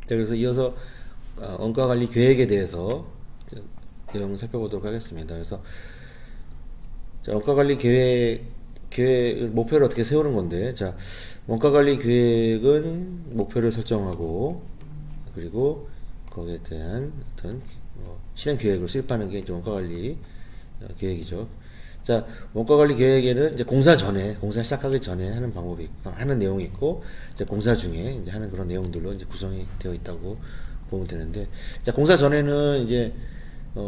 자, 그래서 이어서 원가관리 계획에 대해서 내용 살펴보도록 하겠습니다. 그래서 자, 원가관리 계획 목표를 어떻게 세우는 건데, 자, 원가관리 계획은 목표를 설정하고, 그리고 거기에 대한 어떤 실행 계획을 수립하는 게 이제 원가관리 계획이죠. 자, 원가관리 계획에는 이제 공사 시작하기 전에 하는 방법이 하는 내용이 있고, 이제 공사 중에 이제 하는 그런 내용들로 이제 구성이 되어 있다고 보면 되는데, 자, 공사 전에는 이제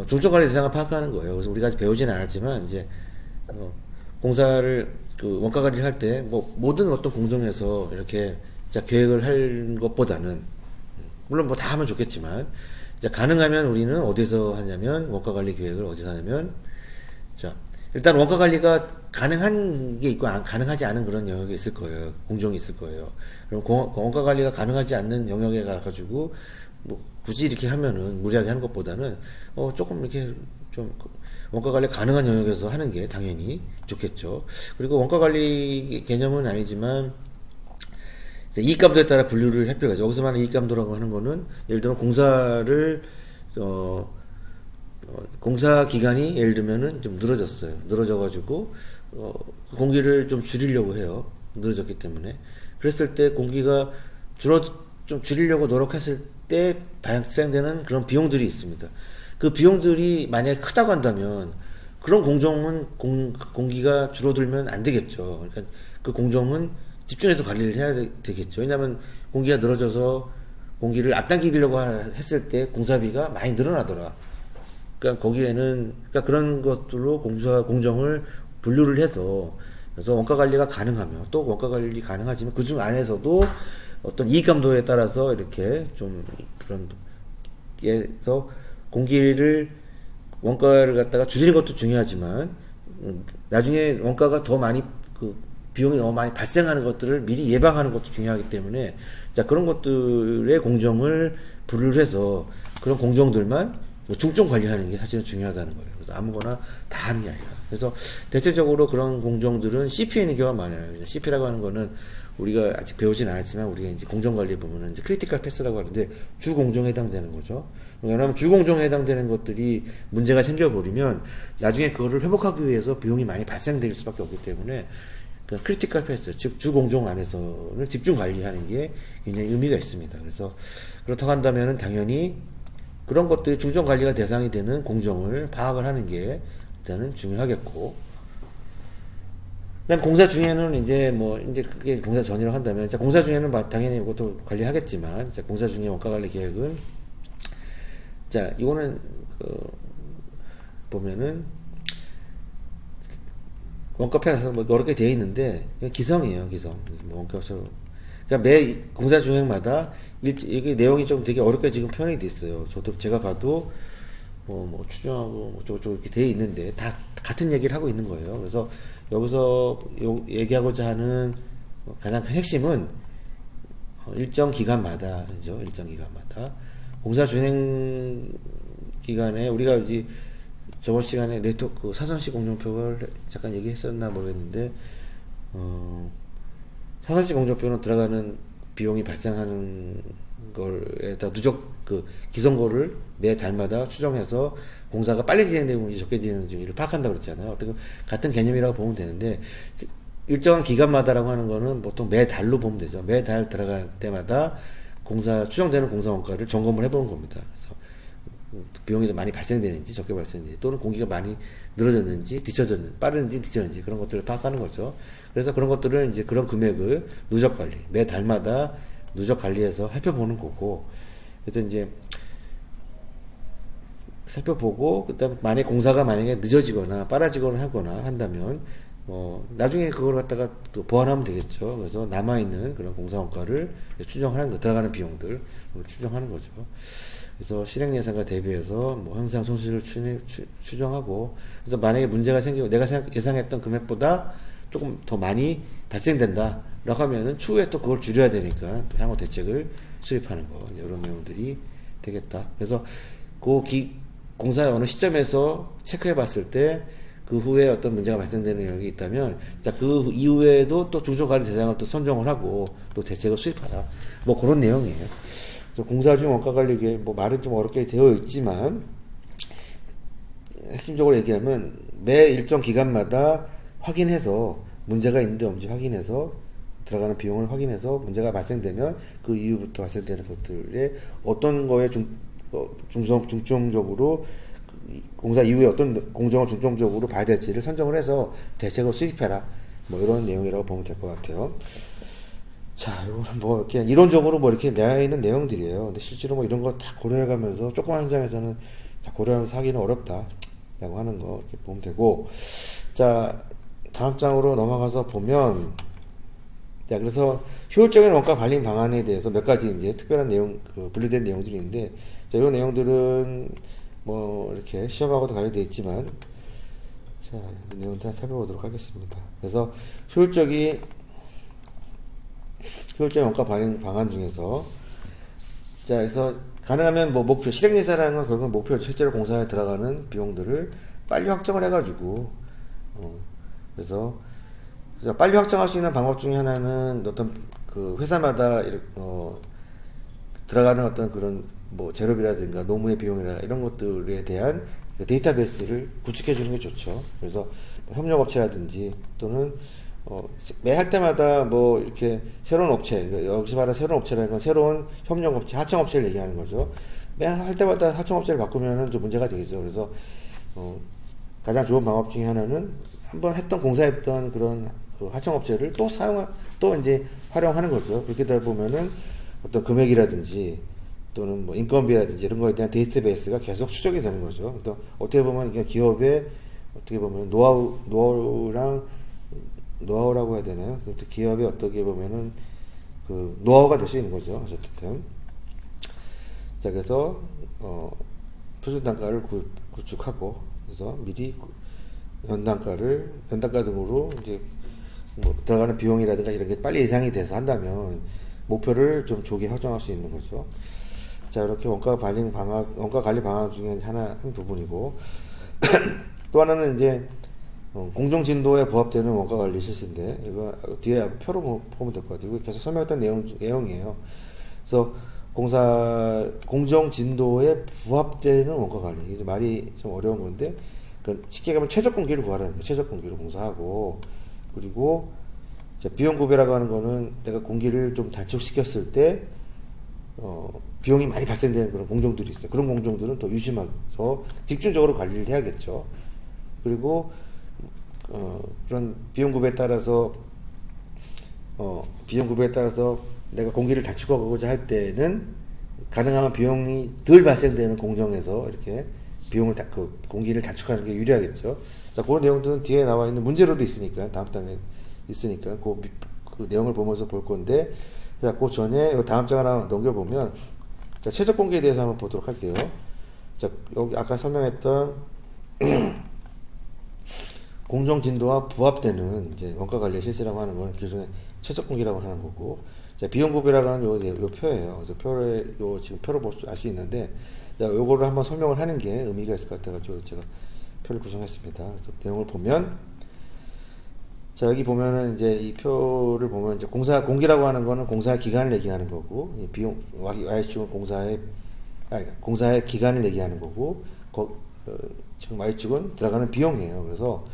중점관리 대상을 파악하는 거예요. 그래서 우리가 아직 배우지는 않았지만, 이제 공사를 그 원가 관리를 할 때 뭐 모든 어떤 공정에서 이렇게 자 계획을 할 것보다는 물론 뭐 다 하면 좋겠지만 자 가능하면 우리는 어디서 하냐면 원가 관리 계획을 어디서 하냐면 자 일단 원가 관리가 가능한 게 있고 가능하지 않은 그런 영역이 있을 거예요. 공정이 있을 거예요. 그럼 원가 관리가 가능하지 않는 영역에 가가지고 뭐 굳이 이렇게 하면은 무리하게 하는 것보다는 조금 이렇게 좀 원가 관리 가능한 영역에서 하는 게 당연히 좋겠죠. 그리고 원가 관리 개념은 아니지만 이익감도에 따라 분류를 할 필요가 있죠. 여기서 말하는 이익감도라고 하는 거는 예를 들면 공사를 공사 기간이 예를 들면은 좀 늘어져가지고 공기를 좀 줄이려고 해요. 늘어졌기 때문에. 그랬을 때 공기가 좀 줄이려고 노력했을 때 발생되는 그런 비용들이 있습니다. 그 비용들이 만약에 크다고 한다면 그런 공정은 공기가 줄어들면 안 되겠죠. 그러니까 그 공정은 집중해서 관리를 해야 되겠죠. 왜냐하면 공기가 늘어져서 공기를 앞당기려고 했을 때 공사비가 많이 늘어나더라. 그러니까 거기에는 그러니까 그런 것들로 공정을 분류를 해서 그래서 원가 관리가 가능하며 또 원가 관리 가능하지만 그중 안에서도 어떤 이익감도에 따라서 이렇게 좀 그런 게서 공기를 원가를 갖다가 줄이는 것도 중요하지만 나중에 원가가 더 많이 비용이 너무 많이 발생하는 것들을 미리 예방하는 것도 중요하기 때문에 자 그런 것들의 공정을 분류를 해서 그런 공정들만 중점 관리하는 게 사실은 중요하다는 거예요. 그래서 아무거나 다 하는 게 아니라 그래서 대체적으로 그런 공정들은 CP에 있는 경우가 많아요. CP라고 하는 거는 우리가 아직 배우진 않았지만 우리가 이제 공정관리에 보면은 이제 크리티컬 패스라고 하는데 주공정에 해당되는 거죠. 왜냐하면 주공정에 해당되는 것들이 문제가 생겨버리면 나중에 그거를 회복하기 위해서 비용이 많이 발생될 수밖에 없기 때문에 그 크리티컬 패스, 즉 주공정 안에서는 집중 관리하는 게 굉장히 의미가 있습니다. 그래서 그렇다고 한다면은 당연히 그런 것들이 중점 관리가 대상이 되는 공정을 파악을 하는 게 일단은 중요하겠고, 그다음 공사 중에는 이제 그게 공사 전이라고 한다면, 자 공사 중에는 당연히 이것도 관리하겠지만, 자 공사 중에 원가 관리 계획은 자 이거는 보면은 원가표에서 뭐 여러 개 되어 있는데 기성이에요, 기성. 원가표. 그러니까 매 공사 중행마다 이게 내용이 좀 되게 어렵게 지금 표현이 돼 있어요. 저도 제가 봐도 뭐 추정하고 저쪽 이렇게 되어 있는데 다 같은 얘기를 하고 있는 거예요. 그래서 여기서 얘기하고자 하는 가장 큰 핵심은 일정 기간마다죠. 일정 기간마다 공사 준행 기간에 우리가 이제 저번 시간에 네트워크 사선식 공정표를 잠깐 얘기했었나 모르겠는데 사선식 공정표는 들어가는 비용이 발생하는 거에다 누적 기성거를 매 달마다 추정해서 공사가 빨리 진행되는지 적게 진행되는지를 파악한다고 그랬잖아요. 어떻게 같은 개념이라고 보면 되는데 일정한 기간마다라고 하는 거는 보통 매 달로 보면 되죠. 매 달 들어갈 때마다 추정되는 공사 원가를 점검을 해보는 겁니다. 그래서 비용이 더 많이 발생되는지 적게 발생되는지 또는 공기가 많이 늘어졌는지 빠르는지 뒤쳐졌는지 그런 것들을 파악하는 거죠. 그래서 그런 것들은 이제 그런 금액을 누적 관리 매 달마다 누적 관리해서 살펴보는 거고, 그래서 이제 살펴보고 그다음 공사가 만약에 늦어지거나 빨라지거나 하거나 한다면 나중에 그걸 갖다가 또 보완하면 되겠죠. 그래서 남아있는 그런 공사 원가를 추정하는 거, 들어가는 비용들 추정하는 거죠. 그래서 실행 예산과 대비해서 형상 손실을 추정하고, 그래서 만약에 문제가 생기고 내가 예상했던 금액보다 조금 더 많이 발생된다 라고 하면은 추후에 또 그걸 줄여야 되니까 또 향후 대책을 수립하는 거, 이런 내용들이 되겠다. 그래서 공사의 어느 시점에서 체크해 봤을 때 그 후에 어떤 문제가 발생되는 영역이 있다면, 자, 그 이후에도 또 중소관리 대상을 또 선정을 하고 또 대책을 수립하라. 그런 내용이에요. 그래서 공사 중 원가 관리계 뭐 말은 좀 어렵게 되어 있지만 핵심적으로 얘기하면 매 일정 기간마다 확인해서 문제가 있는지 없는지 확인해서 들어가는 비용을 확인해서 문제가 발생되면 그 이후부터 발생되는 것들에 어떤 거에 중점적으로 공사 이후에 어떤 공정을 중점적으로 봐야 될지를 선정을 해서 대책을 수립해라. 뭐 이런 내용이라고 보면 될 것 같아요. 자, 이거는 뭐 이렇게 이론적으로 뭐 이렇게 되어 있는 내용들이에요. 근데 실제로 뭐 이런 거 다 고려해가면서 조그만 현장에서는 다 고려하면서 하기는 어렵다라고 하는 거 이렇게 보면 되고, 자, 다음 장으로 넘어가서 보면, 자, 그래서 효율적인 원가 관리 방안에 대해서 몇 가지 이제 특별한 내용, 분리된 내용들이 있는데, 자, 이런 내용들은 뭐 이렇게 시험하고도 관련되어 있지만, 자, 이 내용 다 살펴보도록 하겠습니다. 그래서 효율적인 원가 방안 중에서, 자, 그래서 가능하면 뭐 목표, 실행 예산이라는 건 결국은 목표, 실제로 공사에 들어가는 비용들을 빨리 확정을 해가지고, 그래서 빨리 확정할 수 있는 방법 중에 하나는 어떤 그 회사마다 들어가는 어떤 그런 뭐 재료비라든가 노무의 비용이라 이런 것들에 대한 그 데이터베이스를 구축해 주는 게 좋죠. 그래서 뭐 협력업체라든지 또는 매 할 때마다 뭐 이렇게 새로운 업체, 여기서 말하는 새로운 업체라는 건 새로운 협력업체, 하청업체를 얘기하는 거죠. 매 할 때마다 하청업체를 바꾸면은 좀 문제가 되겠죠. 그래서 가장 좋은 방법 중에 하나는 한번 공사했던 그런 그 하청업체를 또 이제 활용하는 거죠. 그렇게 되다 보면은 어떤 금액이라든지 또는 뭐 인건비라든지 이런 거에 대한 데이터베이스가 계속 추적이 되는 거죠. 또 어떻게 보면 기업의 어떻게 보면 노하우라고 해야 되나요? 기업의 어떻게 보면은 그 노하우가 될 수 있는 거죠. 어쨌든. 자, 그래서 표준 단가를 구축하고, 그래서 미리 연단가 등으로 이제 뭐 들어가는 비용이라든가 이런 게 빨리 예상이 돼서 한다면 목표를 좀 조기 확정할 수 있는 거죠. 자, 이렇게 원가 관리 방안 중에 한 부분이고, 또 하나는 이제 공정 진도에 부합되는 원가 관리 실시인데, 이거 뒤에 표로 보면 될 것 같아요. 이거 계속 설명했던 내용이에요. 그래서 공정 진도에 부합되는 원가 관리. 이게 말이 좀 어려운 건데, 쉽게 가면 최적 공기를 구하라는 거예요. 최적 공기를 공사하고, 그리고 비용 구배라고 하는 거는 내가 공기를 좀 단축시켰을 때 비용이 많이 발생되는 그런 공정들이 있어요. 그런 공정들은 더 유심해서 집중적으로 관리를 해야겠죠. 그리고 그런 비용 구배에 따라서 내가 공기를 단축하고자 할 때는 가능한 비용이 덜 발생되는 공정에서 이렇게 공기를 단축하는 게 유리하겠죠. 자, 그런 내용들은 뒤에 나와 있는 문제로도 있으니까, 다음 장에 있으니까, 그 내용을 보면서 볼 건데, 자, 그 전에 다음 장 하나 넘겨보면, 자, 최적 공기에 대해서 한번 보도록 할게요. 자, 여기 아까 설명했던 공정 진도와 부합되는 이제 원가 관리 실시라고 하는 건 기존의 최적 공기라고 하는 거고, 자, 비용 구배라고 하는 요 표예요. 그래서 지금 표로 알 수 있는데, 자, 요거를 한번 설명을 하는 게 의미가 있을 것 같아가지고 제가 표를 구성했습니다. 그래서 내용을 보면, 자, 여기 보면은 이제 이 표를 보면 이제 공기라고 하는 거는 공사의 기간을 얘기하는 거고, 이 비용, Y축은 공사의 기간을 얘기하는 거고, 지금 Y축은 들어가는 비용이에요. 그래서,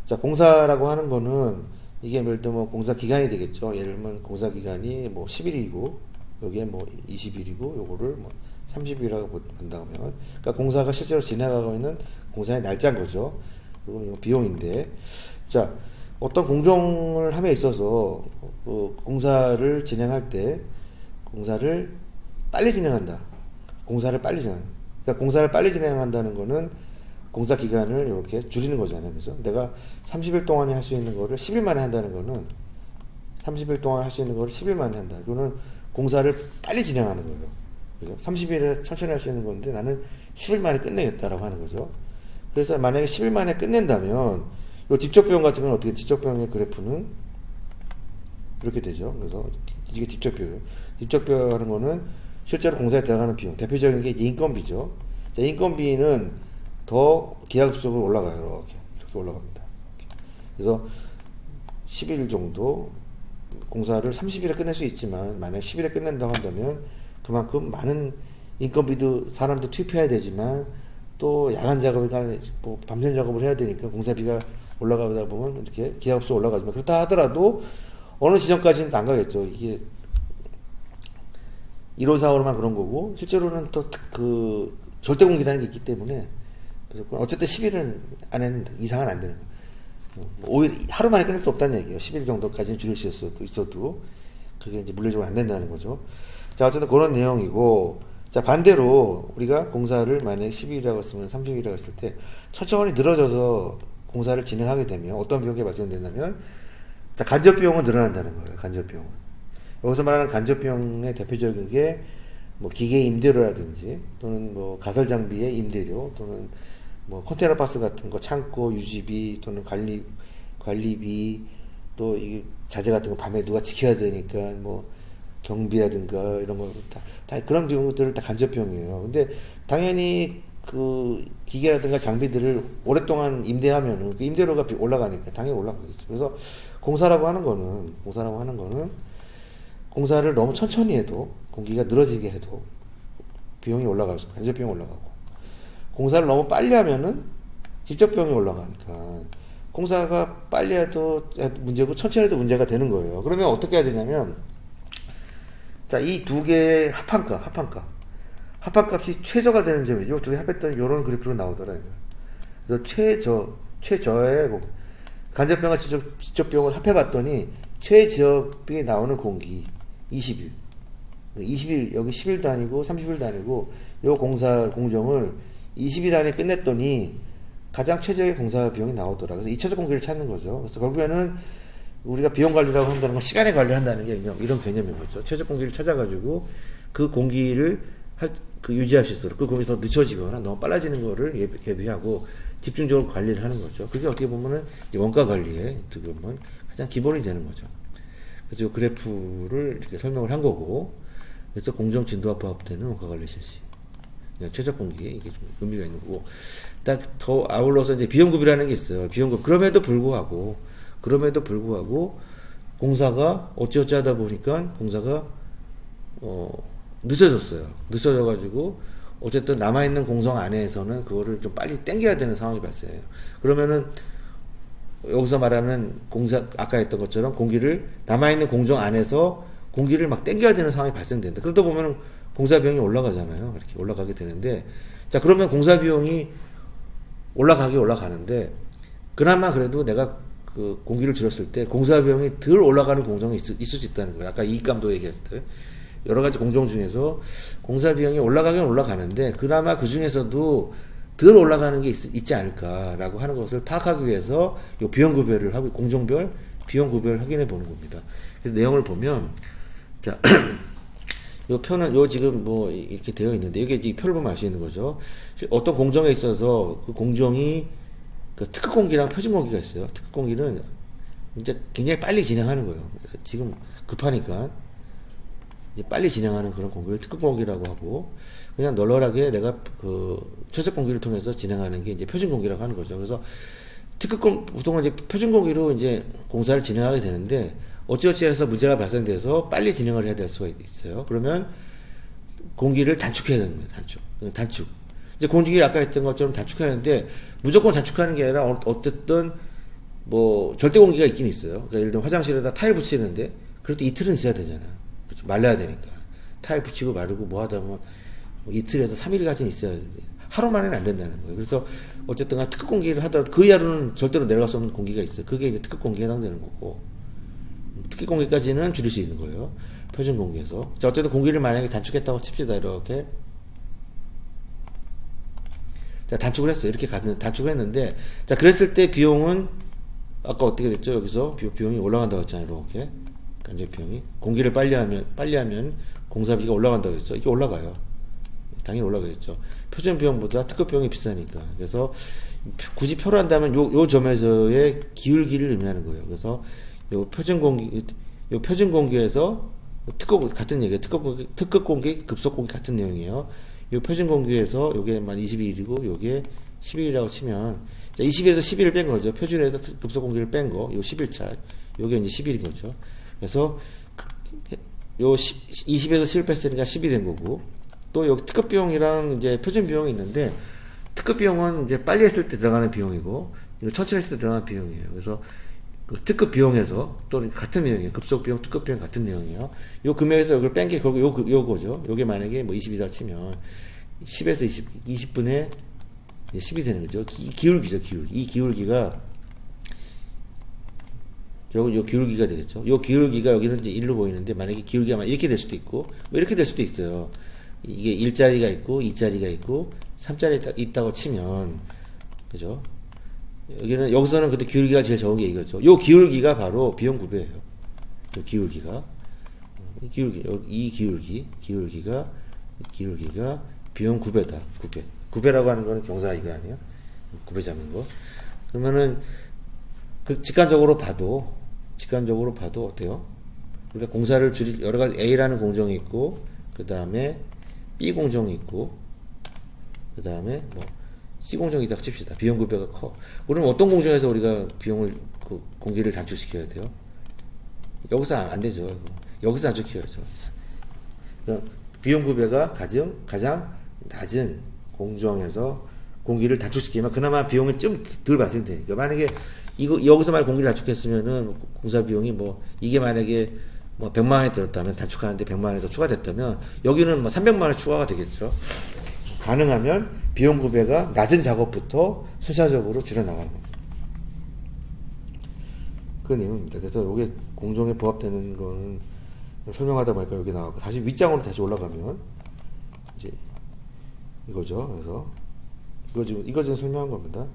자, 공사라고 하는 거는 이게 예를 들면 공사 기간이 되겠죠. 예를 들면 공사 기간이 뭐 10일이고, 여기에 뭐 20일이고, 요거를 뭐 30일이라고 한다면, 그러니까 공사가 실제로 진행하고 있는 공사의 날짜인 거죠. 그리고 비용인데, 자, 어떤 공정을 함에 있어서 공사를 진행할 때 공사를 빨리 진행한다. 그러니까 공사를 빨리 진행한다는 거는 공사 기간을 이렇게 줄이는 거잖아요. 그래서 내가 30일 동안에 할 수 있는 거를 10일 만에 한다는 거는 30일 동안 할 수 있는 거를 10일 만에 한다. 이거는 공사를 빨리 진행하는 거예요. 그죠? 30일에 천천히 할 수 있는 건데 나는 10일 만에 끝내겠다라고 하는 거죠. 그래서 만약에 10일 만에 끝낸다면 이 직접 비용 같은 건 어떻게, 직접 비용의 그래프는 이렇게 되죠. 그래서 이게 직접 비용. 직접 비용 하는 거는 실제로 공사에 들어가는 비용. 대표적인 게 인건비죠. 자, 인건비는 더 기하급수적으로 올라가요. 이렇게 올라갑니다. 그래서 10일 정도 공사를 30일에 끝낼 수 있지만 만약 10일에 끝낸다고 한다면 그만큼 많은 인건비도 사람도 투입해야 되지만 또 야간 작업이나 뭐 밤샘 작업을 해야 되니까 공사비가 올라가다 보면 이렇게 기하급수 올라가지만 그렇다 하더라도 어느 지점까지는 안 가겠죠. 이게 1호상으로만 그런 거고 실제로는 또 그 절대 공기라는 게 있기 때문에 어쨌든 10일 안에는 이상은 안 되는 거예요. 5일 하루 만에 끝낼 수 없다는 얘기예요. 10일 정도까지는 줄일 수 있어도 그게 이제 물리적으로 안 된다는 거죠. 자, 어쨌든 그런 내용이고, 자, 반대로 우리가 공사를 만약에 10일이라고 했으면 30일이라고 했을 때 천천히 늘어져서 공사를 진행하게 되면 어떤 비용이 발생된다면, 자, 간접 비용은 늘어난다는 거예요. 간접 비용은. 여기서 말하는 간접 비용의 대표적인 게 뭐 기계 임대료라든지 또는 뭐 가설 장비의 임대료 또는 뭐 컨테이너 박스 같은 거 창고 유지비 또는 관리비 또 이 자재 같은 거 밤에 누가 지켜야 되니까 뭐 경비라든가 이런 거 다 그런 비용들을 다 간접 비용이에요. 근데 당연히 그 기계라든가 장비들을 오랫동안 임대하면은 그 임대료가 올라가니까 당연히 올라가겠죠. 그래서 공사라고 하는 거는 공사를 너무 천천히 해도 공기가 늘어지게 해도 비용이 올라가고 간접 비용이 올라가고 공사를 너무 빨리 하면은 직접 비용이 올라가니까 공사가 빨리 해도 문제고 천천히 해도 문제가 되는 거예요. 그러면 어떻게 해야 되냐면 자, 이 두 개의 합한값이 최저가 되는 점이 이 두 개 합했더니 이런 그래프로 나오더라고요. 그래서 최저의 간접 비용과 직접 비용을 합해봤더니 최저비에 나오는 공기 20일 여기 10일도 아니고 30일도 아니고 요 공정을 20일 안에 끝냈더니 가장 최저의 공사 비용이 나오더라. 그래서 이 최저 공기를 찾는 거죠. 그래서 결국에는 우리가 비용 관리라고 한다는 건 시간에 관리한다는 게 이런 개념인 거죠. 최저 공기를 찾아가지고 그 공기를 유지할 수 있도록 그 공기가 더 늦춰지거나 너무 빨라지는 거를 예비하고 집중적으로 관리를 하는 거죠. 그게 어떻게 보면은 이제 원가 관리의 어떻게 보면 가장 기본이 되는 거죠. 그래서 이 그래프를 이렇게 설명을 한 거고, 그래서 공정 진도화 파업되는 원가 관리 실시. 최저 공기, 이게 좀 의미가 있는 거고, 딱 더 아울러서 이제 비용급이라는 게 있어요. 비용급. 그럼에도 불구하고, 공사가 어찌어찌 하다 보니까 공사가, 늦어졌어요. 늦어져가지고, 어쨌든 남아있는 공정 안에서는 그거를 좀 빨리 땡겨야 되는 상황이 발생해요. 그러면은, 여기서 말하는 아까 했던 것처럼 남아있는 공정 안에서 공기를 막 땡겨야 되는 상황이 발생된다. 그러다 보면은 공사 비용이 올라가잖아요. 이렇게 올라가게 되는데, 자, 그러면 공사 비용이 올라가는데, 그나마 그래도 내가 그 공기를 줄였을 때 공사 비용이 덜 올라가는 공정이 있을 수 있다는 거예요. 아까 이익감도 얘기했을 때. 여러 가지 공정 중에서 공사 비용이 올라가긴 올라가는데, 그나마 그 중에서도 덜 올라가는 게 있지 않을까라고 하는 것을 파악하기 위해서 요 비용 구별을 하고, 공정별 비용 구별을 확인해 보는 겁니다. 그래서 내용을 보면, 자, 요 표는, 지금 뭐, 이렇게 되어 있는데, 이게 이 표를 보면 알 수 있는 거죠. 어떤 공정에 있어서 그 공정이, 그 특급 공기랑 표준 공기가 있어요. 특급 공기는 이제 굉장히 빨리 진행하는 거예요. 지금 급하니까. 이제 빨리 진행하는 그런 공기를 특급 공기라고 하고, 그냥 널널하게 내가 그 최적 공기를 통해서 진행하는 게 이제 표준 공기라고 하는 거죠. 그래서 보통은 이제 표준 공기로 이제 공사를 진행하게 되는데, 어찌어찌 해서 문제가 발생돼서 빨리 진행을 해야 될 수가 있어요. 그러면 공기를 단축해야 됩니다. 단축. 이제 공기를 아까 했던 것처럼 단축하는데, 무조건 단축하는 게 아니라 어쨌든 뭐 절대 공기가 있긴 있어요. 그러니까 예를 들면 화장실에다 타일 붙이는데, 그래도 이틀은 있어야 되잖아요. 그렇죠? 말라야 되니까. 타일 붙이고 마르고 뭐 하다 보면 이틀에서 3일까지는 있어야 돼. 하루 만에는 안 된다는 거예요. 그래서 어쨌든 특급 공기를 하더라도 그 이하로는 절대로 내려갈 수 없는 공기가 있어요. 그게 이제 특급 공기에 해당되는 거고, 특급 공기까지는 줄일 수 있는 거예요. 표준 공기에서. 자, 어쨌든 공기를 만약에 단축했다고 칩시다. 이렇게. 자, 단축을 했어요. 이렇게 단축을 했는데, 자, 그랬을 때 비용은 아까 어떻게 됐죠? 여기서 비용이 올라간다고 했잖아요. 이렇게. 간접 비용이. 공기를 빨리 하면 공사비가 올라간다고 했죠. 이게 올라가요. 당연히 올라가겠죠. 표준 비용보다 특급 비용이 비싸니까. 그래서 굳이 표를 한다면 요 점에서의 기울기를 의미하는 거예요. 그래서 요 표준 공기에서 같은 얘기예요. 특급 공기, 급속 공기 같은 내용이에요. 요 표준 공기에서 요게 20일이고 요게 10일이라고 치면, 자, 20일에서 10일을 뺀 거죠. 표준에서 급속 공기를 뺀 거, 요 10일 차. 요게 이제 10일인 거죠. 그래서 20에서 10을 뺐으니까 10이 된 거고, 또 여기 특급 비용이랑 이제 표준 비용이 있는데, 특급 비용은 이제 빨리 했을 때 들어가는 비용이고, 이거 천천히 했을 때 들어가는 비용이에요. 그래서 그 특급 비용에서 또는 같은 비용이에요. 급속 비용, 특급 비용 같은 내용이에요. 요 금액에서 이걸 뺀 게 요거죠. 요게 만약에 뭐 20이다 치면 10에서 20분의 10이 되는 거죠. 기울기죠, 기울기. 이 기울기가 요 기울기가 되겠죠. 요 기울기가 여기는 이제 1로 보이는데, 만약에 기울기가 이렇게 될 수도 있고, 뭐 이렇게 될 수도 있어요. 이게 1자리가 있고, 2자리가 있고, 3자리 있다고 치면, 그죠? 여기서는 그때 기울기가 제일 적은 게 이거죠. 요 기울기가 바로 비용 구배예요. 요 기울기가. 이 기울기가 비용 구배다. 구배라고 하는 거는 경사 이거 아니에요? 구배 잡는 거. 그러면은, 직관적으로 봐도 어때요? 우리가 공사를 여러 가지 A라는 공정이 있고, 그 다음에 B 공정이 있고, 그 다음에 뭐 C 공정이 있다고 칩시다. 비용 구배가 커. 그러면 어떤 공정에서 우리가 공기를 단축시켜야 돼요? 여기서 안 되죠. 여기서 단축시켜야죠. 그러니까 비용 구배가 가장 낮은 공정에서 공기를 단축시키면 그나마 비용이 좀 덜 발생되니까. 만약에 여기서만 공기를 단축했으면은 공사 비용이 이게 만약에 100만 원이 들었다면, 단축하는데 100만 원이 더 추가됐다면, 여기는 300만 원 추가가 되겠죠. 가능하면 비용 구배가 낮은 작업부터 순차적으로 줄여나가는 겁니다. 그 내용입니다. 그래서 이게 공정에 부합되는 거는 설명하다 보니까 여기 나오고, 다시 윗장으로 다시 올라가면 이제 이거죠. 그래서 이거 지금 설명한 겁니다.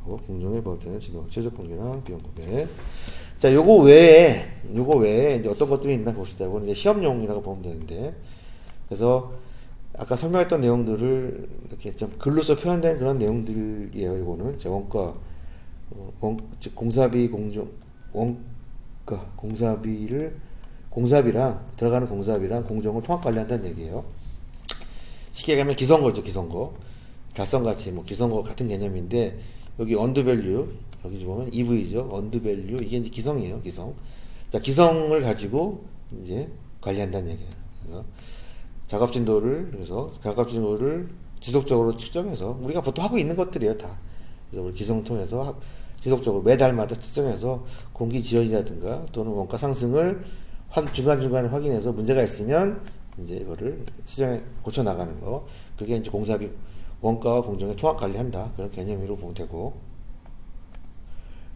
공정에 부합되는 최적 공개랑 비용 구배. 자, 요거 외에 이제 어떤 것들이 있나 봅시다. 이거는 이제 시험용이라고 보면 되는데, 그래서 아까 설명했던 내용들을 이렇게 좀 글로써 표현된 그런 내용들이에요. 이거는 제 즉 공사비랑 들어가는 공사비랑 공정을 통합 관리한다는 얘기예요. 쉽게 가면 기성거죠, 기성거. 달성가치, 기성거 같은 개념인데, 여기 언더밸류, 여기 보면 EV죠. 언더밸류, 이게 이제 기성이에요, 기성. 자, 기성을 가지고 이제 관리한다는 얘기예요. 그래서 작업 진도를 지속적으로 측정해서, 우리가 보통 하고 있는 것들이에요, 다. 그래서 우리 기성 통해서 지속적으로 매달마다 측정해서 공기 지연이라든가 또는 원가 상승을 중간중간에 확인해서 문제가 있으면 이제 이거를 시장에 고쳐 나가는 거. 그게 이제 공사비, 원가와 공정의 총합 관리한다. 그런 개념으로 보면 되고.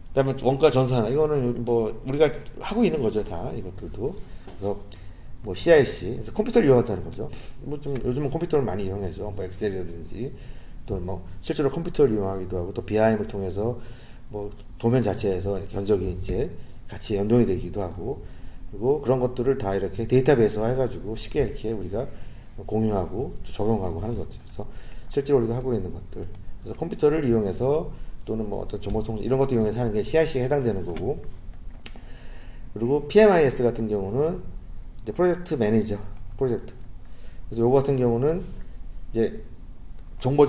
그 다음에 원가 전산화. 이거는 우리가 하고 있는 거죠, 다. 이것들도. 그래서 CIC. 그래서 컴퓨터를 이용한다는 거죠. 요즘은 컴퓨터를 많이 이용하죠. 엑셀이라든지. 또 실제로 컴퓨터를 이용하기도 하고, 또 BIM을 통해서 도면 자체에서 견적이 이제 같이 연동이 되기도 하고, 그리고 그런 것들을 다 이렇게 데이터베이스화 해가지고 쉽게 이렇게 우리가 공유하고 적용하고 하는 것들. 그래서 실제로 우리가 하고 있는 것들. 그래서 컴퓨터를 이용해서 또는 어떤 정보통신 이런 것들 이용해서 하는 게 CIC에 해당되는 거고, 그리고 PMIS 같은 경우는 이제 프로젝트. 그래서 요거 같은 경우는 이제 정보.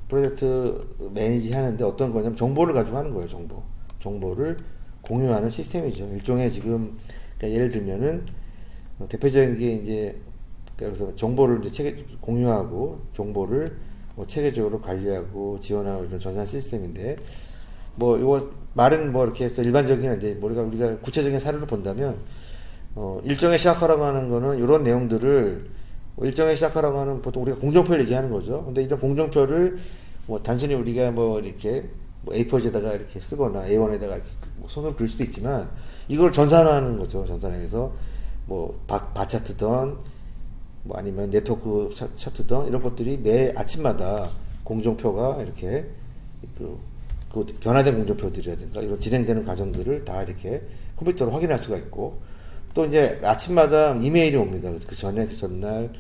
프로젝트 매니지 하는데 어떤 거냐면 정보를 가지고 하는 거예요, 정보를 공유하는 시스템이죠. 일종의 지금, 그러니까 예를 들면은, 대표적인 게 이제, 그래서 정보를 이제 공유하고, 정보를 체계적으로 관리하고, 지원하고 이런 전산 시스템인데, 이거, 말은 이렇게 해서 일반적인 이제, 우리가 구체적인 사례를 본다면, 일정에 시작하라고 하는 거는, 이런 내용들을, 일정에 시작하라고 하는, 보통 우리가 공정표를 얘기하는 거죠. 근데 이런 공정표를, 단순히 우리가 이렇게, A4지에다가 이렇게 쓰거나, A1에다가 이렇게 손으로 그릴 수도 있지만, 이걸 전산화하는 거죠. 전산화해서, 바차트든, 아니면 네트워크 차트든, 이런 것들이 매 아침마다 공정표가 이렇게, 그 변화된 공정표들이라든가, 이런 진행되는 과정들을 다 이렇게 컴퓨터로 확인할 수가 있고, 또 이제 아침마다 이메일이 옵니다. 그래서 그 전날,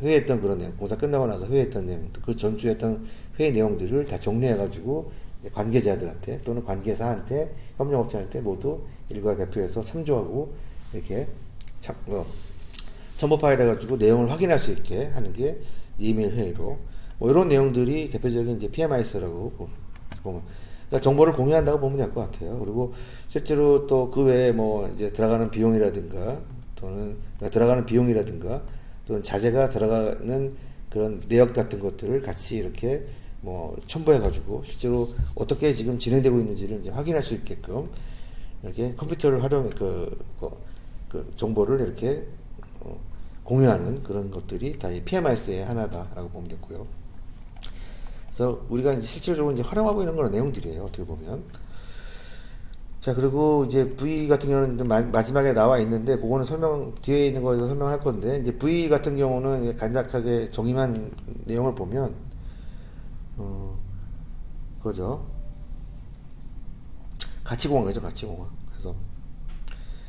회의했던 그런 내용, 공사 끝나고 나서 회의했던 내용, 그 전주에 했던 회의 내용들을 다 정리해가지고, 관계자들한테 또는 관계사한테, 협력업체한테 모두 일괄 배포해서 참조하고, 이렇게, 첨부 파일 해가지고 내용을 확인할 수 있게 하는 게 이메일 회의로. 이런 내용들이 대표적인 이제 PMIS라고 보면. 그러니까 정보를 공유한다고 보면 될 것 같아요. 그리고 실제로 또 그 외에 이제 들어가는 비용이라든가 또는 들어가는 비용이라든가 또는 자재가 들어가는 그런 내역 같은 것들을 같이 이렇게 뭐 첨부해가지고 실제로 어떻게 지금 진행되고 있는지를 이제 확인할 수 있게끔 이렇게 컴퓨터를 활용 그 정보를 이렇게 공유하는 그런 것들이 다 PMIS의 하나다라고 보면 되고요. 그래서 우리가 이제 실질적으로 이제 활용하고 있는 그런 내용들이에요. 어떻게 보면. 자, 그리고 이제 V 같은 경우는 마지막에 나와 있는데, 그거는 뒤에 있는 거에서 설명할 건데, 이제 V 같은 경우는 간략하게 정의만 내용을 보면, 그거죠. 가치공학이죠, 가치공학. 그래서,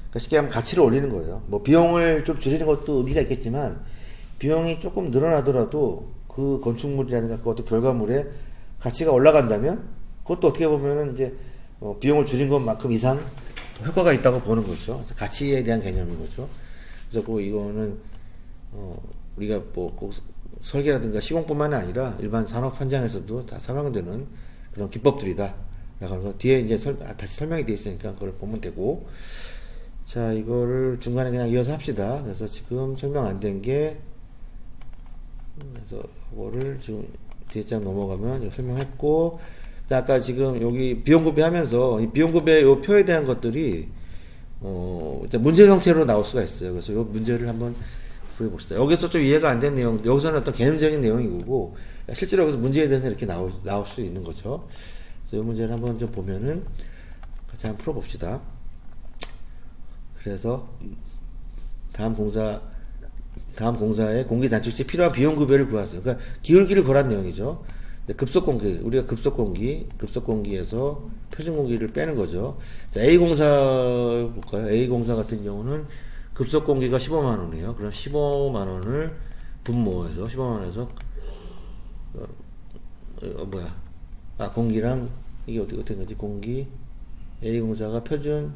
그러니까 쉽게 하면 가치를 올리는 거예요. 뭐, 비용을 좀 줄이는 것도 의미가 있겠지만, 비용이 조금 늘어나더라도, 그 건축물이라든가 그 어떤 결과물에 가치가 올라간다면, 그것도 어떻게 보면은 이제, 비용을 줄인 것만큼 이상 효과가 있다고 보는 거죠. 그래서 가치에 대한 개념인 거죠. 그래서 이거는 우리가 뭐 꼭 설계라든가 시공뿐만 아니라 일반 산업 현장에서도 다 사용되는 그런 기법들이다. 그래서 뒤에 이제 다시 설명이 되어 있으니까 그걸 보면 되고, 자, 이거를 중간에 그냥 이어서 합시다. 그래서 지금 설명 안 된 게, 그래서 이거를 지금 뒤에 장 넘어가면 설명했고, 아까 지금 여기 비용구배 하면서 이 비용구배 요 표에 대한 것들이 문제 형태로 나올 수가 있어요. 그래서 요 문제를 한번 구해봅시다. 여기서 좀 이해가 안 된 내용, 여기서는 어떤 개념적인 내용이고 실제로 여기서 문제에 대해서 이렇게 나올 수 있는 거죠. 그래서 이 문제를 한번 좀 보면은 같이 한번 풀어봅시다. 그래서 다음 공사에 공기 단축 시 필요한 비용구배를 구하세요. 그러니까 기울기를 구하라는 내용이죠. 급속공기, 우리가 급속공기에서 표준공기를 빼는 거죠. 자, A공사 볼까요? A공사 같은 경우는 급속공기가 15만원이에요. 그럼 15만원을 분모해서, 15만원에서, 공기랑, 이게 어떻게 된 거지? 공기, A공사가 표준,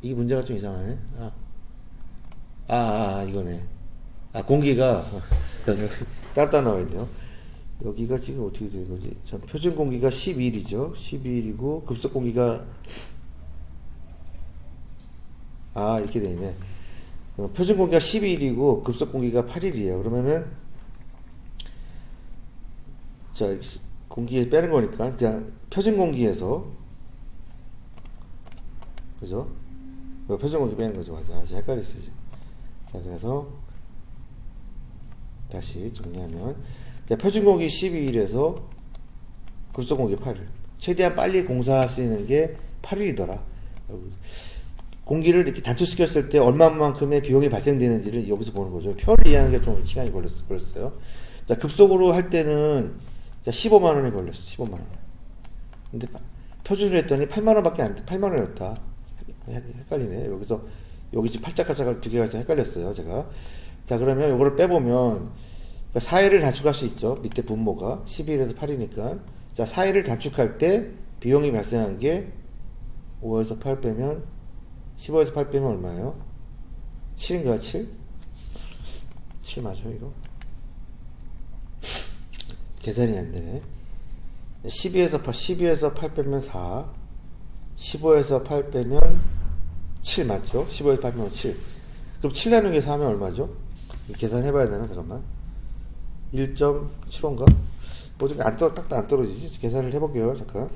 이 문제가 좀 이상하네. 이거네. 공기가, 따로 나와 있네요. 여기가 지금 어떻게 되는 거지? 자, 표준 공기가 12일이죠. 12일이고, 급속 공기가, 이렇게 되어 있네. 표준 공기가 12일이고, 급속 공기가 8일이에요. 그러면은, 자, 공기에 빼는 거니까, 그냥 표준 공기에서, 그죠? 표준 공기 빼는 거죠. 맞아. 아직 헷갈렸어요. 자, 그래서, 다시 정리하면 표준공기 12일에서 급속공기 8일, 최대한 빨리 공사할 수 있는 게 8일이더라. 공기를 이렇게 단축시켰을 때 얼마만큼의 비용이 발생되는지를 여기서 보는 거죠. 표를 이해하는 게 좀 시간이 걸렸어요. 자, 급속으로 할 때는 15만원이 걸렸어. 15만원. 근데 표준으로 했더니 8만원밖에 안 돼. 8만원이었다. 헷갈리네. 여기 지금 팔짝팔짝 두 개가 있어 헷갈렸어요. 제가. 자, 그러면 이거를 빼보면, 4일을 단축할 수 있죠. 밑에 분모가. 12일에서 8이니까. 자, 4일을 단축할 때 비용이 발생한 게 5에서 8 빼면, 15에서 8 빼면 얼마예요? 7인가요? 7? 7 맞아요, 이거? 계산이 안 되네. 12에서 8 빼면 4. 15에서 8 빼면 7 맞죠? 15에서 8 빼면 7. 그럼 7 나누기 4 하면 얼마죠? 계산해봐야 되나? 잠깐만. 1.75인가? 딱도 안 떨어지지? 계산을 해볼게요. 잠깐.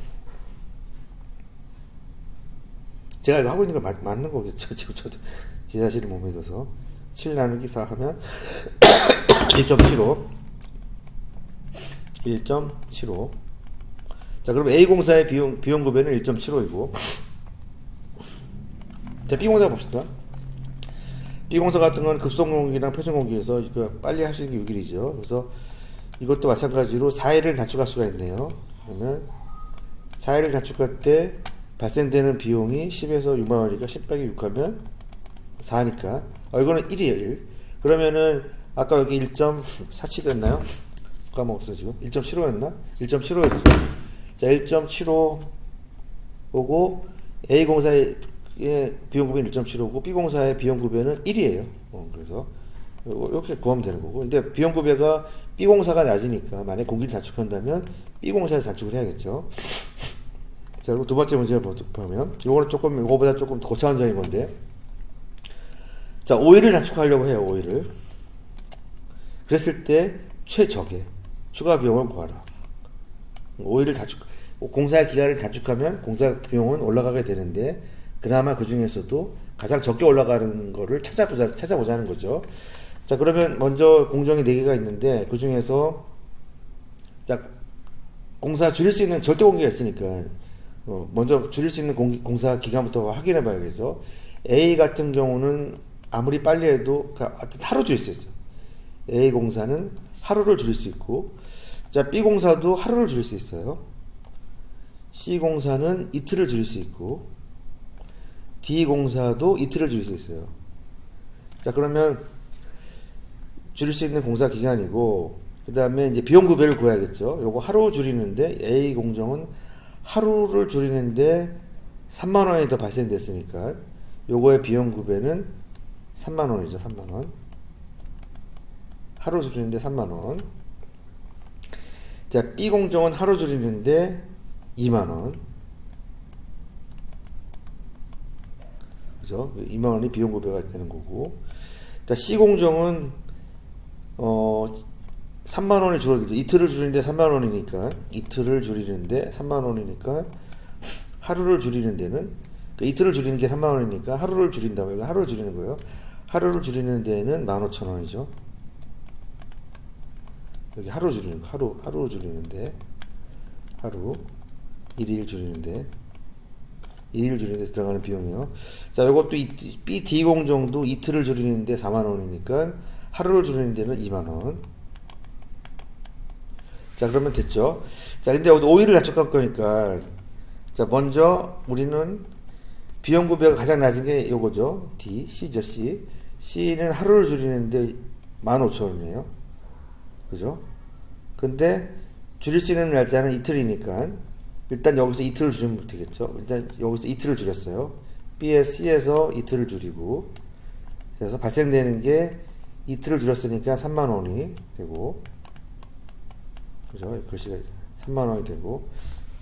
제가 이거 하고 있는 거 맞는 거겠죠? 지금 저도 제 자신을 못 믿어서. 7 나누기 4 하면 1.75. 1.75. 자, 그럼 A공사의 비용급여는 1.75이고. 자, B공사 봅시다. B공사 같은 건 급속공기랑 표준공기에서 이거 빨리 할 수 있는 게 6일이죠. 그래서 이것도 마찬가지로 4일을 단축할 수가 있네요. 그러면 4일을 단축할 때 발생되는 비용이 10에서 6만원이니까 10 빼기 6 하면 4니까 이거는 1이에요. 1. 그러면은 아까 여기 1.47였나요? 까먹었어 지금. 1.75였나? 1.75였죠. 자, 1.75고 A공사의 비용급여는 1.75고 B공사의 비용급여는 1이에요. 그래서 이렇게 구하면 되는 거고. 근데 비용급여가 B공사가 낮으니까 만약에 공기를 단축한다면 B공사에서 단축을 해야겠죠. 자, 그리고 두 번째 문제를 보면 이거는 이거보다 조금 고차원적인 건데, 자, 오일을 단축하려고 해요, 오일을. 그랬을 때 최적의 추가 비용을 구하라. 오일을 공사의 기간을 단축하면 공사 비용은 올라가게 되는데, 그나마 그 중에서도 가장 적게 올라가는 거를 찾아보자는 거죠. 자, 그러면 먼저 공정이 4개가 있는데, 그 중에서, 자, 공사 줄일 수 있는 절대 공기가 있으니까, 먼저 줄일 수 있는 공사 기간부터 확인해 봐야겠죠. A 같은 경우는 아무리 빨리 해도 하루 줄일 수 있어요. A 공사는 하루를 줄일 수 있고, 자, B 공사도 하루를 줄일 수 있어요. C 공사는 이틀을 줄일 수 있고, D 공사도 이틀을 줄일 수 있어요. 자, 그러면 줄일 수 있는 공사 기간이고, 그 다음에 이제 비용 구배를 구해야겠죠. 요거 하루 줄이는데, A 공정은 하루를 줄이는데 3만원이 더 발생됐으니까, 요거의 비용 구배는 3만원이죠, 3만원. 하루 줄이는데 3만원. 자, B 공정은 하루 줄이는데 2만원. 그죠? 2만원이 비용 구배가 되는 거고. 자, C 공정은, 3만원이 줄어들죠. 이틀을 줄이는데 3만원이니까, 이틀을 줄이는데 3만원이니까, 하루를 줄이는 데는, 이틀을 줄이는 게 3만원이니까, 하루를 줄인다고, 이거 하루를 줄이는 거예요. 하루를 줄이는 데는 15,000원이죠. 여기 하루 줄이는 거, 하루 줄이는데, 하루, 1일 줄이는데, 2일 줄이는데 들어가는 비용이요. 자, 요것도 B, D 공정도 이틀을 줄이는데 4만원이니까, 하루를 줄이는 데는 2만원. 자, 그러면 됐죠. 자, 근데 여기 5일을 낮춰갈 거니까, 자, 먼저 우리는 비용 구배가 가장 낮은 게 요거죠. D, C죠, C. C는 하루를 줄이는데 15,000원이에요. 그죠? 근데 줄일 수 있는 날짜는 이틀이니까, 일단 여기서 이틀을 줄이면 되겠죠. 일단 여기서 이틀을 줄였어요. B에 C에서 이틀을 줄이고, 그래서 발생되는 게 이틀을 줄였으니까 3만원이 되고, 그죠? 글씨가 3만원이 되고,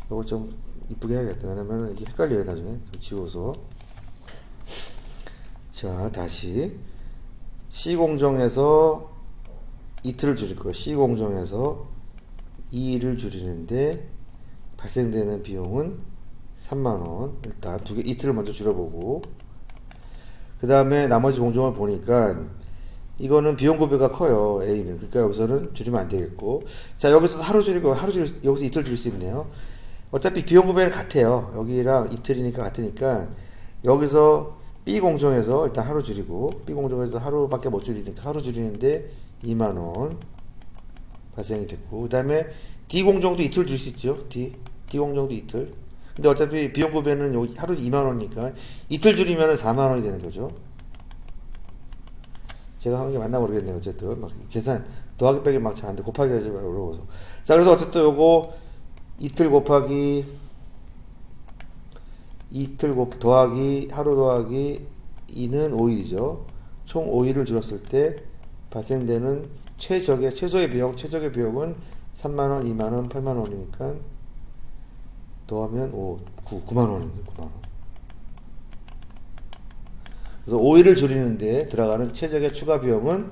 이거 좀 이쁘게 해야겠다. 왜냐면 이게 헷갈려요, 나중에. 좀 지워서. 자, 다시. C 공정에서 이틀을 줄일 거예요. C 공정에서 2일을 줄이는데, 발생되는 비용은 3만원. 일단 이틀을 먼저 줄여보고, 그 다음에 나머지 공정을 보니까, 이거는 비용 구배가 커요, A는. 그러니까 여기서는 줄이면 안 되겠고. 자, 여기서 하루 줄이고, 여기서 이틀 줄일 수 있네요. 어차피 비용 구배는 같아요. 여기랑 이틀이니까 같으니까, 여기서 B 공정에서 일단 하루 줄이고, B 공정에서 하루밖에 못 줄이니까 하루 줄이는데 2만원 발생이 됐고, 그 다음에 D 공정도 이틀 줄 수 있죠. D 공정도 이틀. 근데 어차피 비용 구배는 여기 하루 2만원이니까, 이틀 줄이면 4만원이 되는 거죠. 제가 하는 게 맞나 모르겠네요. 어쨌든 막 계산 더하기 빼기 막 잘 안 돼. 곱하기 하지 말고 어려워서. 자, 그래서 어쨌든 요거 이틀 곱하기 더하기 하루 더하기 2는 5일이죠. 총 5일을 줄였을 때 발생되는 최소의 비용은 3만원, 2만원, 8만원이니까 더하면 9만원이에요. 9만원. 그래서 5일을 줄이는데 들어가는 최적의 추가 비용은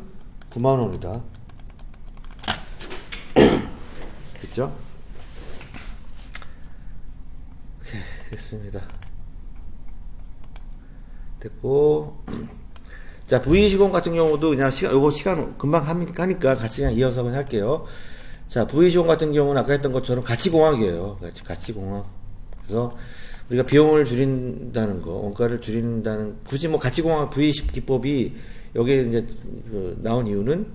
9만원이다. 됐죠? 오케이, 됐습니다. 됐고, 자, V20 같은 경우도 그냥 시간 금방 하니까 같이 그냥 이어서 그냥 할게요. 자, V20 같은 경우는 아까 했던 것처럼 가치공학이에요. 가치공학. 그래서 우리가 비용을 줄인다는 거, 원가를 줄인다는, 굳이 뭐 가치공학 V10 기법이 여기에 이제 나온 이유는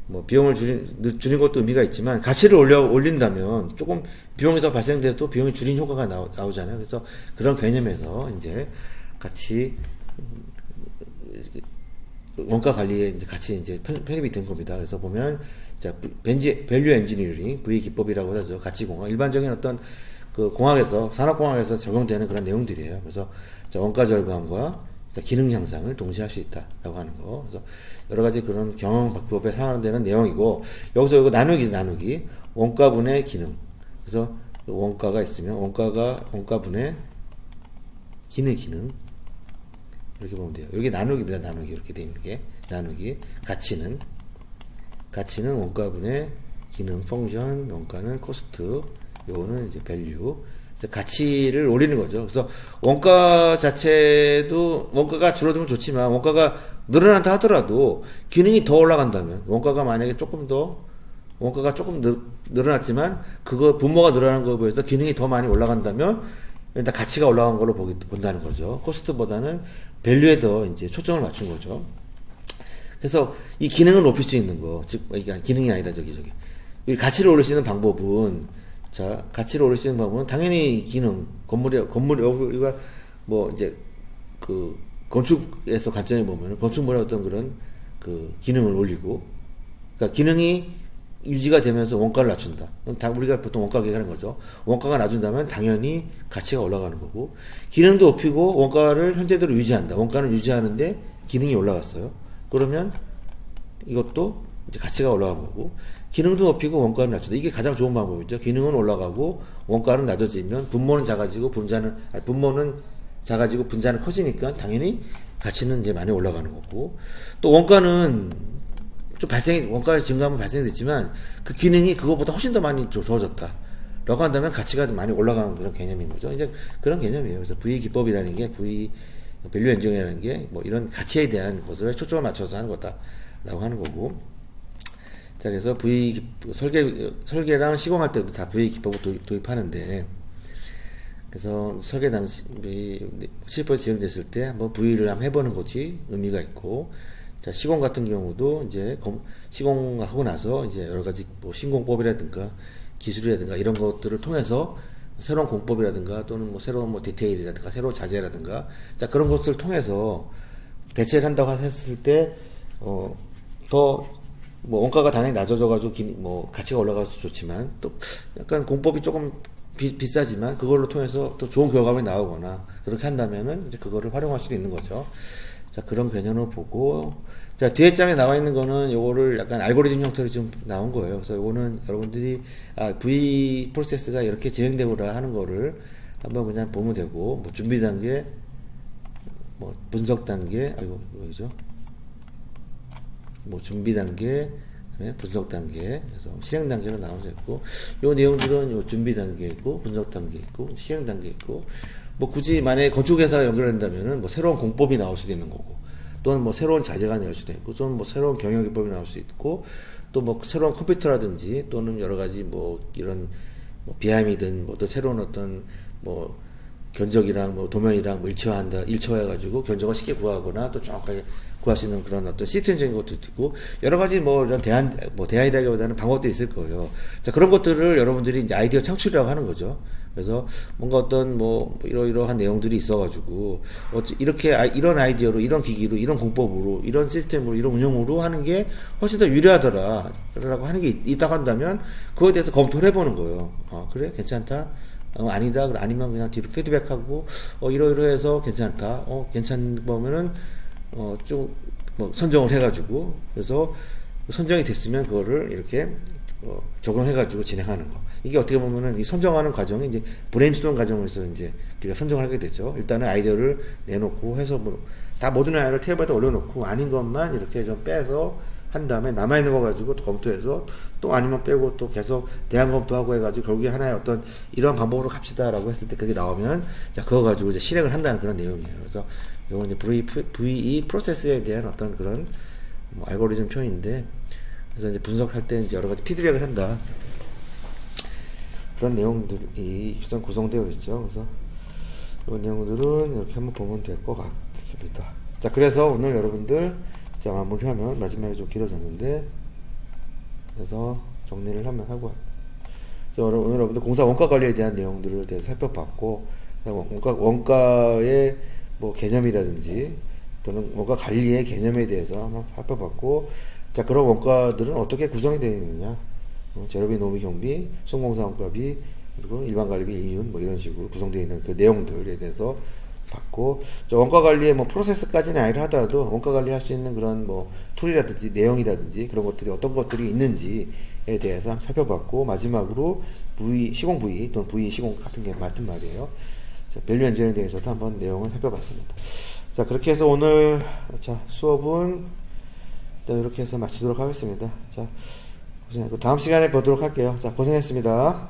뭐 비용을 줄인 것도 의미가 있지만, 가치를 올린다면 조금 비용이 더 발생돼도 비용이 줄인 효과가 나오잖아요. 그래서 그런 개념에서 이제 같이 원가 관리에 이제 같이 이제 편입이 된 겁니다. 그래서 보면, 자, 밸류 엔지니어링, V 기법이라고 하죠. 가치공학. 일반적인 어떤 산업공학에서 적용되는 그런 내용들이에요. 그래서, 자, 원가 절감과 기능 향상을 동시에 할 수 있다라고 하는 거. 그래서 여러 가지 그런 경영 기법에 사용되는 내용이고, 여기서 이거 나누기. 원가분의 기능. 그래서 원가가 있으면 원가분의 기능. 이렇게 보면 돼요. 여기 나누기입니다. 나누기. 이렇게 돼 있는 게 나누기. 가치는 원가분의 기능 펑션, 원가는 코스트, 요거는 이제 밸류. 가치를 올리는 거죠. 그래서 원가 자체도 원가가 줄어들면 좋지만 원가가 늘어난다 하더라도 기능이 더 올라간다면 원가가 만약에 원가가 조금 늘어났지만 그거 분모가 늘어나는 거에 비해서 기능이 더 많이 올라간다면 일단 가치가 올라간 걸로 본다는 거죠. 코스트보다는 밸류에 더 이제 초점을 맞춘 거죠. 그래서 이 기능을 높일 수 있는 거, 즉 이게 기능이 아니라 이 가치를 올릴 수 있는 방법은 가치를 올릴 수 있는 방법은 당연히 기능, 우리가 뭐 이제 그 건축에서 관점에 보면 건축물의 어떤 그런 그 기능을 올리고, 그러니까 기능이 유지가 되면서 원가를 낮춘다. 우리가 보통 원가 계획하는 거죠. 원가가 낮춘다면 당연히 가치가 올라가는 거고, 기능도 높이고 원가를 현재대로 유지한다. 원가는 유지하는데 기능이 올라갔어요. 그러면 이것도 이제 가치가 올라간 거고, 기능도 높이고 원가는 낮춘다. 이게 가장 좋은 방법이죠. 기능은 올라가고 원가는 낮아지면 분모는 작아지고 분모는 작아지고 분자는 커지니까 당연히 가치는 이제 많이 올라가는 거고, 또 원가는 원가 증가하면 발생됐지만 그 기능이 그거보다 훨씬 더 많이 좋아졌다 라고 한다면 가치가 많이 올라가는 그런 개념인 거죠. 이제 그런 개념이에요. 그래서 V 기법이라는 게 밸류 엔지니어링이라는 게 뭐 이런 가치에 대한 것을 초점을 맞춰서 하는 거다라고 하는 거고. 자, 그래서 설계랑 시공할 때도 다 V 기법을 도입하는데, 그래서 설계 당시 실버 지정됐을 때 한번 V를 한번 해보는 것이 의미가 있고, 자, 시공 같은 경우도 이제 시공하고 나서 이제 여러 가지 뭐 신공법이라든가 기술이라든가 이런 것들을 통해서 새로운 공법이라든가 또는 뭐 새로운 뭐 디테일이라든가 새로운 자재라든가, 자, 그런 것들을 통해서 대체를 한다고 했을 때 더 뭐 원가가 당연히 낮아져가지고 뭐 가치가 올라가서 좋지만, 또 약간 공법이 조금 비싸지만 그걸로 통해서 또 좋은 결과물이 나오거나 그렇게 한다면은 이제 그거를 활용할 수도 있는 거죠. 자, 그런 개념을 보고, 자, 뒤에 장에 나와 있는 거는 요거를 약간 알고리즘 형태로 좀 나온 거예요. 그래서 요거는 여러분들이 V 프로세스가 이렇게 진행되고라 하는 거를 한번 그냥 보면 되고, 뭐 준비 단계, 뭐 분석 단계, 뭐죠? 뭐 준비 단계, 분석 단계, 그래서 실행 단계로 나오져 있고, 요 내용들은 요 준비 단계 있고, 분석 단계 있고, 실행 단계 있고, 뭐 굳이 만약에 건축회사가 연결한다면은 뭐 새로운 공법이 나올 수도 있는 거고, 또는 뭐 새로운 자재가 나올 수도 있고, 또는 뭐 새로운 경영기법이 나올 수 있고, 또 뭐 새로운 컴퓨터라든지 또는 여러 가지 뭐 이런 뭐 비함이든 뭐 또 새로운 어떤 뭐 견적이랑 뭐 도면이랑 뭐 일처해가지고 견적을 쉽게 구하거나 또 정확하게 구할 수 있는 그런 어떤 시스템적인 것도 있고, 여러 가지 뭐 이런 대안이라기보다는 방법도 있을 거예요. 자, 그런 것들을 여러분들이 이제 아이디어 창출이라고 하는 거죠. 그래서 뭔가 어떤 뭐 이러이러한 내용들이 있어가지고 이렇게 이런 아이디어로, 이런 기기로, 이런 공법으로, 이런 시스템으로, 이런 운영으로 하는 게 훨씬 더 유리하더라라고 하는 게 있다고 한다면 그거에 대해서 검토를 해보는 거예요. 그래, 괜찮다. 아니다. 아니면 그냥 뒤로 피드백하고 이러이러해서 괜찮다. 괜찮은 거면은 좀 뭐 선정을 해가지고, 그래서 선정이 됐으면 그거를 이렇게 적용해가지고 진행하는 거. 이게 어떻게 보면은 이 선정하는 과정이 이제 브레인스토밍 과정에서 이제 우리가 선정을 하게 되죠. 일단은 아이디어를 내놓고 해서 다 모든 아이디어를 테이블에다 올려놓고 아닌 것만 이렇게 좀 빼서 한 다음에 남아있는 거 가지고 또 검토해서 또 아니면 빼고 또 계속 대안 검토하고 해가지고 결국에 하나의 어떤 이런 방법으로 갑시다라고 했을 때 그게 나오면, 자, 그거 가지고 이제 실행을 한다는 그런 내용이에요. 그래서 이건 이제 VE 프로세스에 대한 어떤 그런 뭐 알고리즘 표현인데, 그래서 이제 분석할 때 이제 여러 가지 피드백을 한다. 그런 내용들이 우선 구성되어 있죠. 그래서 이런 내용들은 이렇게 한번 보면 될 것 같습니다. 자, 그래서 오늘 여러분들 자, 마무리하면 마지막에 좀 길어졌는데, 그래서 정리를 한번 하고, 그래서 오늘 여러분들 공사 원가 관리에 대한 내용들을 대해서 살펴봤고, 원가의 뭐 개념이라든지 또는 원가 관리의 개념에 대해서 한번 살펴봤고, 자, 그런 원가들은 어떻게 구성이 되어 있느냐, 재료비, 노무, 경비, 손공사 원가비, 그리고 일반 관리비, 이윤 뭐 이런 식으로 구성되어 있는 그 내용들에 대해서 봤고, 원가 관리의 뭐 프로세스까지는 아니라 하더라도 원가 관리할 수 있는 그런 뭐 툴이라든지 내용이라든지 그런 것들이 어떤 것들이 있는지에 대해서 한번 살펴봤고, 마지막으로 시공 부위 또는 부위 시공 같은 게 같은 말이에요. 자, 밸류 엔지니어링에 대해서도 한번 내용을 살펴봤습니다. 자, 그렇게 해서 오늘 자 수업은 이렇게 해서 마치도록 하겠습니다. 자, 고생하고 다음 시간에 보도록 할게요. 자, 고생했습니다.